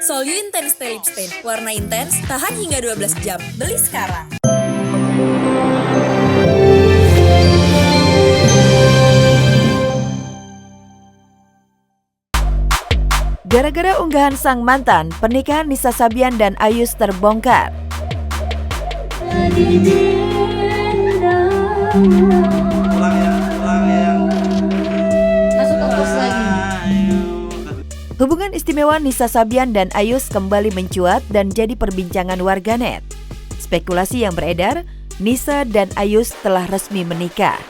Sol You Intense Stay Lip Stain. Warna intens, tahan hingga 12 jam. Beli sekarang. Gara-gara unggahan sang mantan, pernikahan Nisa Sabian dan Ayus terbongkar. Hubungan istimewa Nisa Sabian dan Ayus kembali mencuat dan jadi perbincangan warganet. Spekulasi yang beredar, Nisa dan Ayus telah resmi menikah.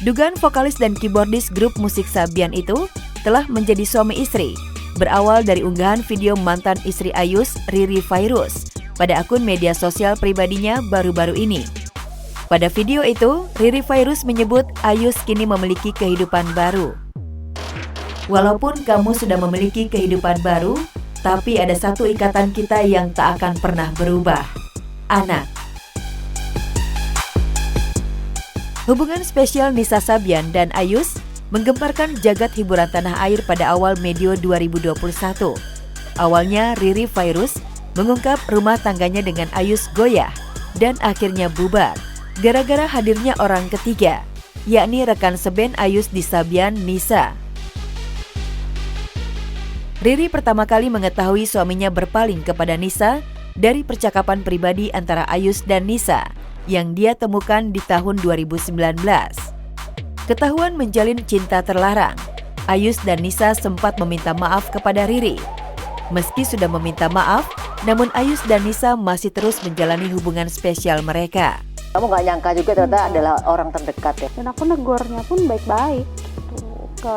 Dugaan vokalis dan keyboardis grup musik Sabian itu telah menjadi suami istri, berawal dari unggahan video mantan istri Ayus, Riri Fairuz, pada akun media sosial pribadinya baru-baru ini. Pada video itu, Riri Fairuz menyebut Ayus kini memiliki kehidupan baru. Walaupun kamu sudah memiliki kehidupan baru, tapi ada satu ikatan kita yang tak akan pernah berubah. Anak. Hubungan spesial Nisa Sabian dan Ayus menggemparkan jagat hiburan tanah air pada awal medio 2021. Awalnya Riri Fairuz mengungkap rumah tangganya dengan Ayus goyah dan akhirnya bubar gara-gara hadirnya orang ketiga, yakni rekan seband Ayus di Sabian, Nisa. Riri pertama kali mengetahui suaminya berpaling kepada Nisa dari percakapan pribadi antara Ayus dan Nisa yang dia temukan di tahun 2019. Ketahuan menjalin cinta terlarang, Ayus dan Nisa sempat meminta maaf kepada Riri. Meski sudah meminta maaf, namun Ayus dan Nisa masih terus menjalani hubungan spesial mereka. Kamu nggak nyangka juga ternyata adalah orang terdekat ya? Dan aku negornya pun baik-baik gitu, ke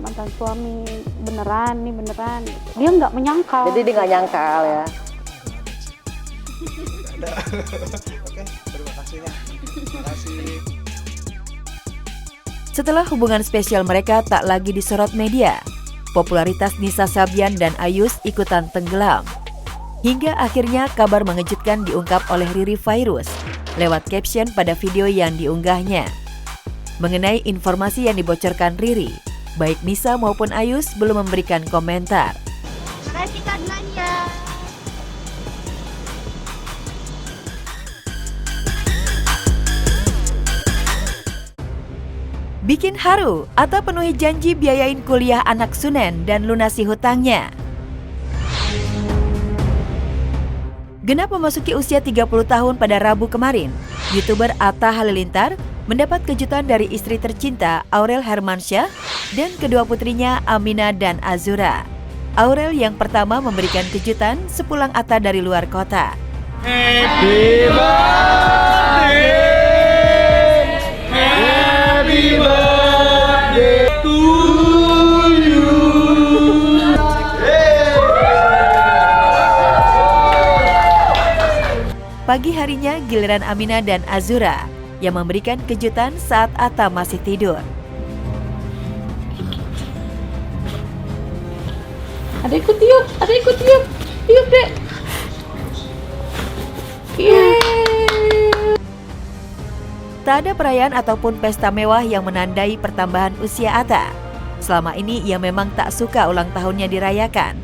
mantan suami, beneran nih beneran. Dia nggak menyangkal. Jadi dia nggak nyangkal ya? Oke, terima kasih ya. Terima kasih. Setelah hubungan spesial mereka tak lagi disorot media, popularitas Nisa Sabian dan Ayus ikutan tenggelam. Hingga akhirnya kabar mengejutkan diungkap oleh Riri Fairuz lewat caption pada video yang diunggahnya. Mengenai informasi yang dibocorkan Riri, baik Nisa maupun Ayus belum memberikan komentar. Terima kasih karenanya. Bikin haru atau penuhi janji biayain kuliah anak Sunen dan lunasi hutangnya. Genap memasuki usia 30 tahun pada Rabu kemarin, YouTuber Atta Halilintar mendapat kejutan dari istri tercinta Aurel Hermansyah dan kedua putrinya Amina dan Azura. Aurel yang pertama memberikan kejutan sepulang Atta dari luar kota. Happy birthday. Happy birthday to you. Pagi harinya giliran Amina dan Azura yang memberikan kejutan saat Atta masih tidur. Ada ikut tiup, tiup dek. Tak ada perayaan ataupun pesta mewah yang menandai pertambahan usia Atta. Selama ini ia memang tak suka ulang tahunnya dirayakan.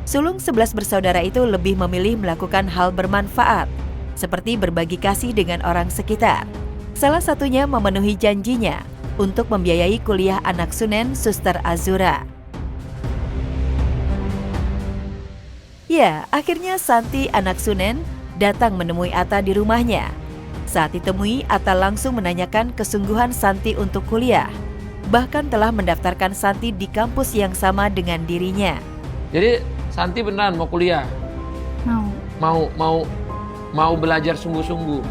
Sulung 11 bersaudara itu lebih memilih melakukan hal bermanfaat, seperti berbagi kasih dengan orang sekitar. Salah satunya memenuhi janjinya untuk membiayai kuliah anak Sunen Suster Azura. Ya, akhirnya Santi anak Sunen datang menemui Atta di rumahnya. Saat ditemui, Atta langsung menanyakan kesungguhan Santi untuk kuliah. Bahkan telah mendaftarkan Santi di kampus yang sama dengan dirinya. Jadi Santi beneran mau kuliah? Mau belajar sungguh-sungguh?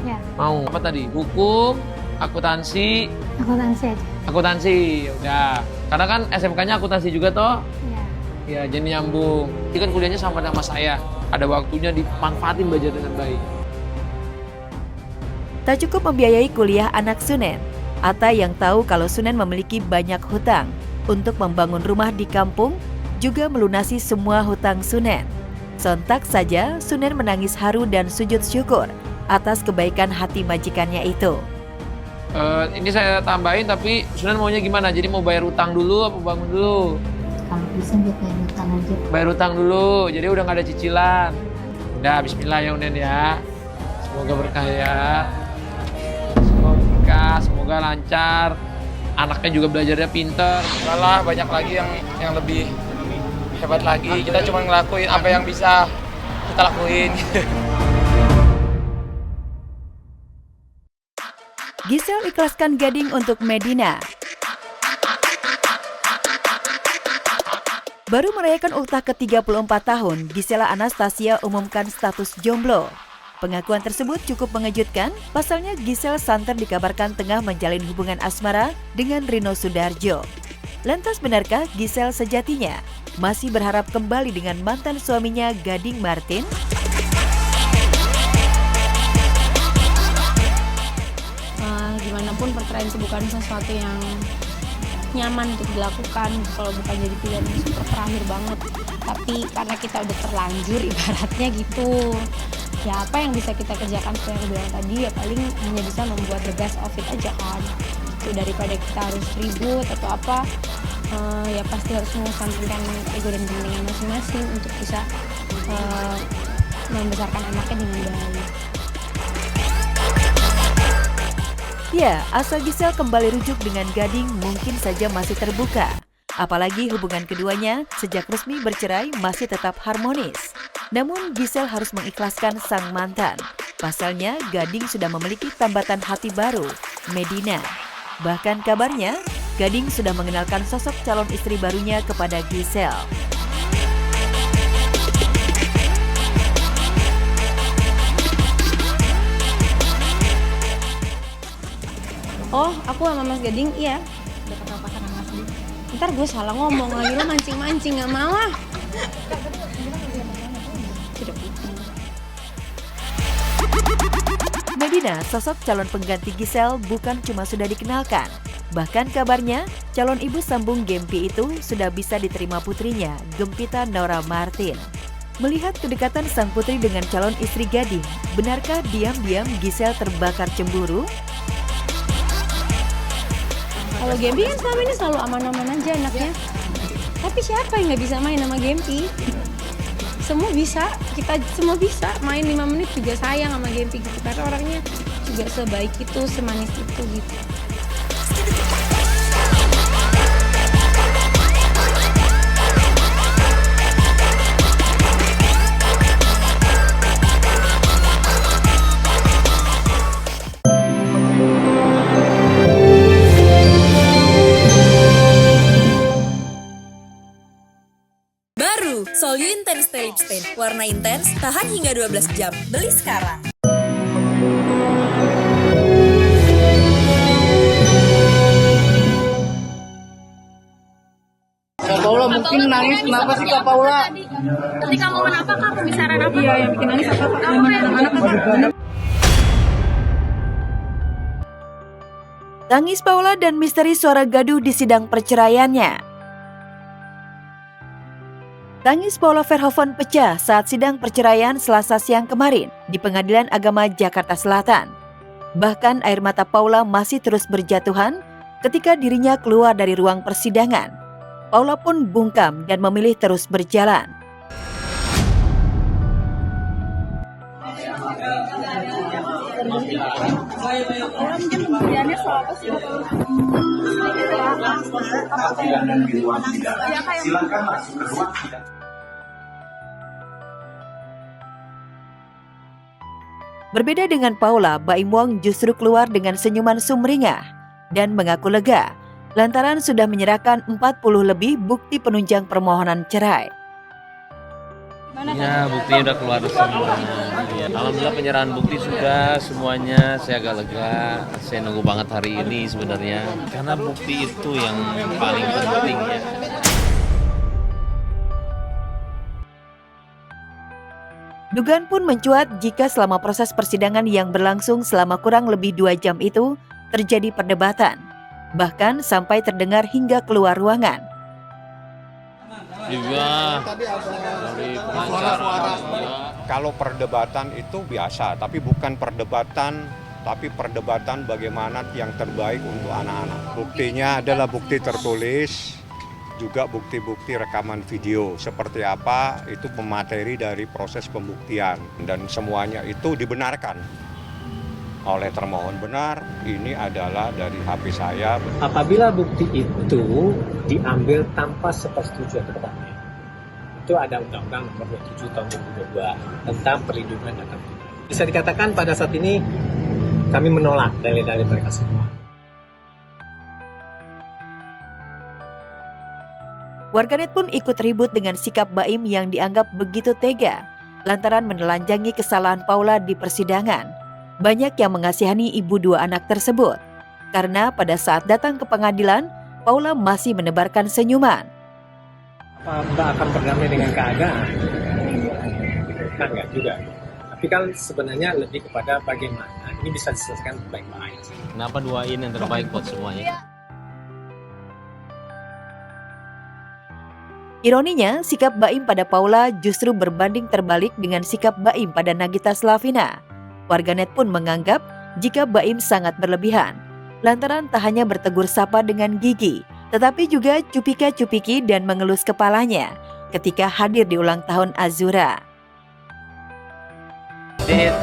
Ya. Mau apa tadi? Hukum, akuntansi? Akuntansi aja. Akuntansi, udah. Karena kan SMK-nya akuntansi juga toh? Ya. Ya, jadi nyambung. Ini kan kuliahnya sama sama saya. Ada waktunya dimanfaatin belajar dengan baik. Tak cukup membiayai kuliah anak Sunen, Atta yang tahu kalau Sunen memiliki banyak hutang untuk membangun rumah di kampung, juga melunasi semua hutang Sunen. Sontak saja Sunen menangis haru dan sujud syukur atas kebaikan hati majikannya itu. Ini saya tambahin, tapi Sunan maunya gimana? Jadi mau bayar utang dulu apa bangun dulu? berapa? Bisa nggak bayar utang aja? Bayar utang dulu, jadi udah nggak ada cicilan. Udah, bismillah ya Unen ya. Semoga berkah ya. Semoga lancar. Anaknya juga belajarnya pinter. Malah banyak lagi yang lebih hebat lagi. Kita cuma ngelakuin apa yang bisa kita lakuin. Giselle ikhlaskan Gading untuk Medina. Baru merayakan ultah ke-34 tahun, Gisela Anastasia umumkan status jomblo. Pengakuan tersebut cukup mengejutkan, pasalnya Giselle santer dikabarkan tengah menjalin hubungan asmara dengan Rino Sudarjo. Lantas benarkah Giselle sejatinya masih berharap kembali dengan mantan suaminya Gading Martin? Gimana pun perceraian itu bukan sesuatu yang nyaman untuk dilakukan kalau bukan jadi pilihan yang super terakhir banget. Tapi karena kita udah terlanjur ibaratnya gitu, ya apa yang bisa kita kerjakan seperti yang aku bilang tadi, ya paling hanya bisa membuat the best of it aja kan. Itu daripada kita harus ribut atau apa, ya pasti harus mengesampingkan ego dan kepentingan masing-masing untuk bisa membesarkan anaknya dengan baik. Ya, asa Giselle kembali rujuk dengan Gading mungkin saja masih terbuka. Apalagi hubungan keduanya sejak resmi bercerai masih tetap harmonis. Namun Giselle harus mengikhlaskan sang mantan. Pasalnya Gading sudah memiliki tambatan hati baru, Medina. Bahkan kabarnya, Gading sudah mengenalkan sosok calon istri barunya kepada Giselle. Oh, aku sama Mas Gading, iya. Udah kenal sama Mas Gading. Ntar gue salah ngomong lagi, lo mancing-mancing, gak mau ah. Medina, sosok calon pengganti Giselle bukan cuma sudah dikenalkan. Bahkan kabarnya, calon ibu sambung Gempi itu sudah bisa diterima putrinya, Gempita Nora Martin. Melihat kedekatan sang putri dengan calon istri Gading, benarkah diam-diam Giselle terbakar cemburu? Kalau Gempi kan selama ini selalu aman-aman aja anaknya. Tapi siapa yang nggak bisa main sama Gempi? Semua bisa, kita semua bisa. Main 5 menit juga sayang sama Gempi gitu. Karena orangnya juga sebaik itu, semanis itu gitu. Solyu Intense Lip Stain. Warna intens, tahan hingga 12 jam. Beli sekarang. Kak Paula mungkin nangis, kenapa sih Kak Paula? Ketika momen apa Kak? Pembicaraan apa? Iya, yang bikin nangis apa? Anak-anak. Tangis Paula dan misteri suara gaduh di sidang perceraiannya. Tangis Paula Verhoeven pecah saat sidang perceraian Selasa siang kemarin di Pengadilan Agama Jakarta Selatan. Bahkan air mata Paula masih terus berjatuhan ketika dirinya keluar dari ruang persidangan. Paula pun bungkam dan memilih terus berjalan. Berbeda dengan Paula, Baim Wong justru keluar dengan senyuman sumringah dan mengaku lega lantaran sudah menyerahkan 40 lebih bukti penunjang permohonan cerai. Ya, bukti udah keluar semua. Ya, alhamdulillah penyerahan bukti sudah semuanya, saya agak lega. Saya nunggu banget hari ini sebenarnya. Karena bukti itu yang paling penting ya. Dugaan pun mencuat jika selama proses persidangan yang berlangsung selama kurang lebih 2 jam itu terjadi perdebatan. Bahkan sampai terdengar hingga keluar ruangan. Iya, dari pengacara. Kalau perdebatan itu biasa, tapi bukan perdebatan, tapi perdebatan bagaimana yang terbaik untuk anak-anak. Buktinya adalah bukti tertulis, juga bukti-bukti rekaman video. Seperti apa itu pemateri dari proses pembuktian. Dan semuanya itu dibenarkan oleh termohon. Benar, ini adalah dari HP saya. Apabila bukti itu diambil tanpa sepersetujuan terdakwa, itu ada Undang-Undang Nomor 27 Tahun 2022 tentang perlindungan data pribadi. Bisa dikatakan pada saat ini kami menolak dalil-dalil mereka semua. Warganet pun ikut ribut dengan sikap Baim yang dianggap begitu tega lantaran menelanjangi kesalahan Paula di persidangan. Banyak yang mengasihani ibu dua anak tersebut karena pada saat datang ke pengadilan, Paula masih menebarkan senyuman. Apa Mbak akan berdamai dengan keadaan? Kan enggak juga. Tapi kan sebenarnya lebih kepada bagaimana ini bisa diselesaikan baik-baik. Kenapa doain yang terbaik buat semuanya? Ironinya, sikap Baim pada Paula justru berbanding terbalik dengan sikap Baim pada Nagita Slavina. Warganet pun menganggap jika Baim sangat berlebihan, lantaran tak hanya bertegur sapa dengan gigi, tetapi juga cupika-cupiki dan mengelus kepalanya ketika hadir di ulang tahun Azura. Ayo,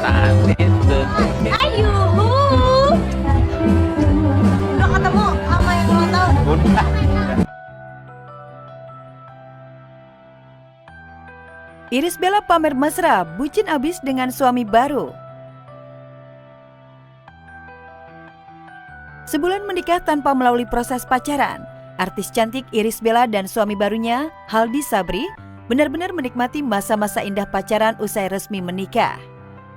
udah ketemu sama yang ulang tahun. Irish Bella pamer mesra, bucin abis dengan suami baru. Sebulan menikah tanpa melalui proses pacaran, artis cantik Irish Bella dan suami barunya, Haldi Sabri, benar-benar menikmati masa-masa indah pacaran usai resmi menikah.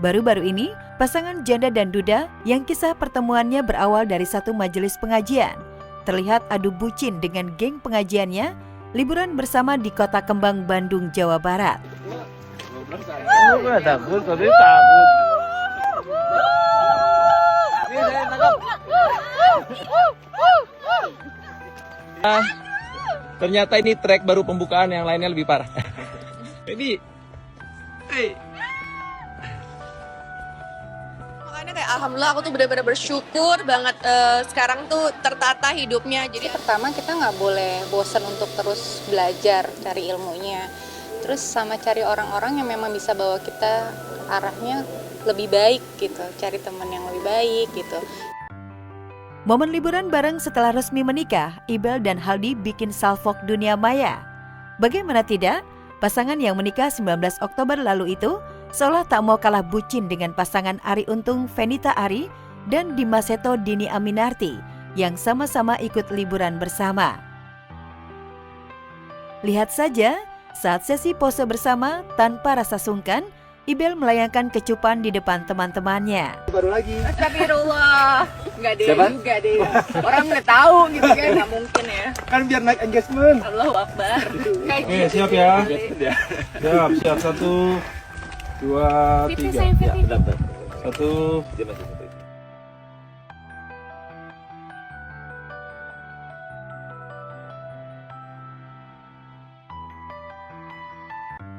Baru-baru ini, pasangan janda dan duda yang kisah pertemuannya berawal dari satu majelis pengajian, terlihat adu bucin dengan geng pengajiannya, liburan bersama di Kota Kembang, Bandung, Jawa Barat. Ternyata ini track baru pembukaan, yang lainnya lebih parah. Ini, makanya kayak alhamdulillah aku tuh benar-benar bersyukur banget sekarang tuh tertata hidupnya. Jadi Pertama kita nggak boleh bosan untuk terus belajar, cari ilmunya. Terus sama cari orang-orang yang memang bisa bawa kita arahnya lebih baik gitu, cari teman yang lebih baik gitu. Momen liburan bareng setelah resmi menikah, Ibel dan Haldi bikin salvok dunia maya. Bagaimana tidak, pasangan yang menikah 19 Oktober lalu itu seolah tak mau kalah bucin dengan pasangan Arie Untung Fenita Arie dan Dimas Seto Dini Aminarti yang sama-sama ikut liburan bersama. Lihat saja, saat sesi pose bersama tanpa rasa sungkan, Ibel melayangkan kecupan di depan teman-temannya. Baru lagi. Astagfirullah, nggak deh juga deh. Orang nggak tahu gitu kan, nggak mungkin ya. Kan biar naik engagement. Allahu Akbar. Oke, siap ya. Siap. 1, 2, 3. 1.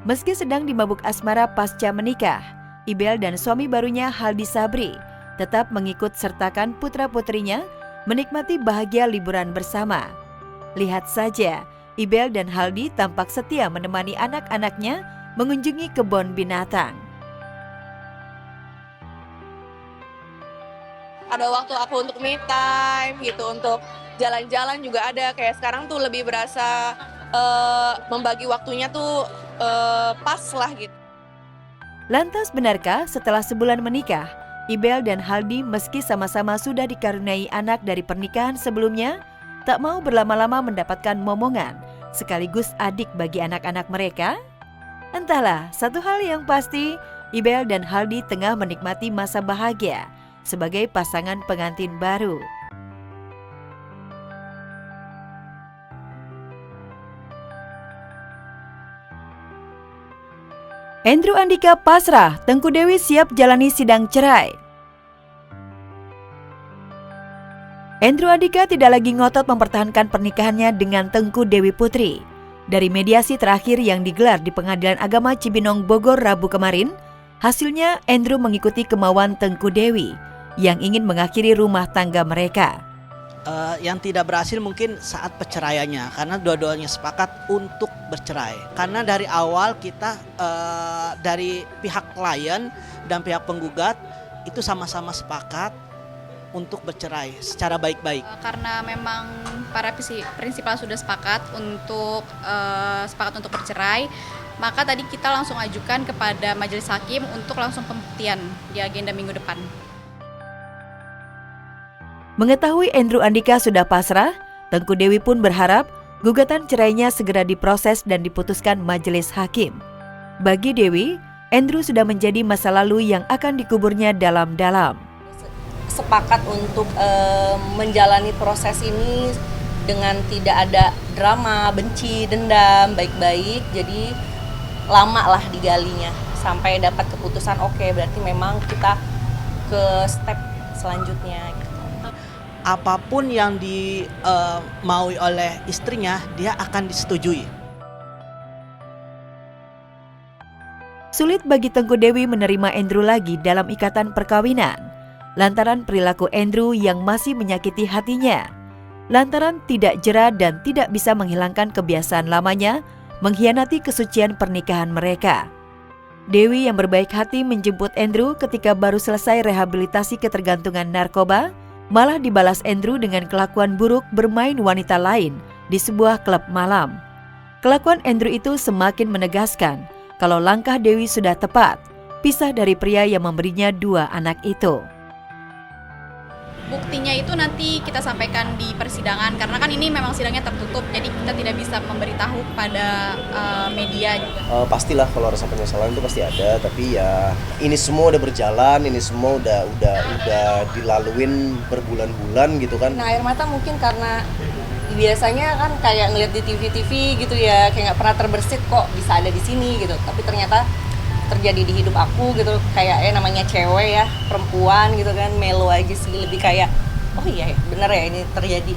Meski sedang dimabuk asmara pasca menikah, Ibel dan suami barunya Haldi Sabri tetap mengikut sertakan putra-putrinya menikmati bahagia liburan bersama. Lihat saja, Ibel dan Haldi tampak setia menemani anak-anaknya mengunjungi kebun binatang. Ada waktu aku untuk me time gitu, untuk jalan-jalan juga ada. Kayak sekarang tuh lebih berasa membagi waktunya tuh pas lah gitu. Lantas benarkah setelah sebulan menikah, Ibel dan Haldi meski sama-sama sudah dikaruniai anak dari pernikahan sebelumnya, tak mau berlama-lama mendapatkan momongan sekaligus adik bagi anak-anak mereka? Entahlah, satu hal yang pasti, Ibel dan Haldi tengah menikmati masa bahagia sebagai pasangan pengantin baru. Andrew Andika pasrah, Tengku Dewi siap jalani sidang cerai. Andrew Andika tidak lagi ngotot mempertahankan pernikahannya dengan Tengku Dewi Putri. Dari mediasi terakhir yang digelar di Pengadilan Agama Cibinong, Bogor, Rabu kemarin, hasilnya Andrew mengikuti kemauan Tengku Dewi yang ingin mengakhiri rumah tangga mereka. Yang tidak berhasil mungkin saat perceraiannya, karena dua-duanya sepakat untuk bercerai. Karena dari awal kita dari pihak klien dan pihak penggugat itu sama-sama sepakat untuk bercerai secara baik-baik. Karena memang para prinsipal sudah sepakat untuk bercerai, maka tadi kita langsung ajukan kepada majelis hakim untuk langsung pembuktian di agenda minggu depan. Mengetahui Andrew Andika sudah pasrah, Tengku Dewi pun berharap gugatan cerainya segera diproses dan diputuskan majelis hakim. Bagi Dewi, Andrew sudah menjadi masa lalu yang akan dikuburnya dalam-dalam. Sepakat untuk menjalani proses ini dengan tidak ada drama, benci, dendam, baik-baik. Jadi lama lah digalinya sampai dapat keputusan oke, berarti memang kita ke step selanjutnya. Apapun yang dimaui oleh istrinya, dia akan disetujui. Sulit bagi Tengku Dewi menerima Andrew lagi dalam ikatan perkawinan, lantaran perilaku Andrew yang masih menyakiti hatinya. Lantaran tidak jera dan tidak bisa menghilangkan kebiasaan lamanya, mengkhianati kesucian pernikahan mereka. Dewi yang berbaik hati menjemput Andrew ketika baru selesai rehabilitasi ketergantungan narkoba, malah dibalas Andrew dengan kelakuan buruk bermain wanita lain di sebuah klub malam. Kelakuan Andrew itu semakin menegaskan kalau langkah Dewi sudah tepat, pisah dari pria yang memberinya 2 anak itu. Buktinya itu nanti kita sampaikan di persidangan, karena kan ini memang sidangnya tertutup, jadi kita tidak bisa memberitahu kepada media juga. Pastilah kalau rasa penyesalan itu pasti ada, tapi ya ini semua udah berjalan, ini semua udah dilaluin berbulan-bulan gitu kan. Nah, air mata mungkin karena biasanya kan kayak ngeliat di TV gitu ya, kayak nggak pernah terbersit kok bisa ada di sini gitu, tapi ternyata terjadi di hidup aku gitu. Kayak namanya cewek ya, perempuan gitu kan, melo aja sih, lebih kayak oh iya bener ya ini terjadi.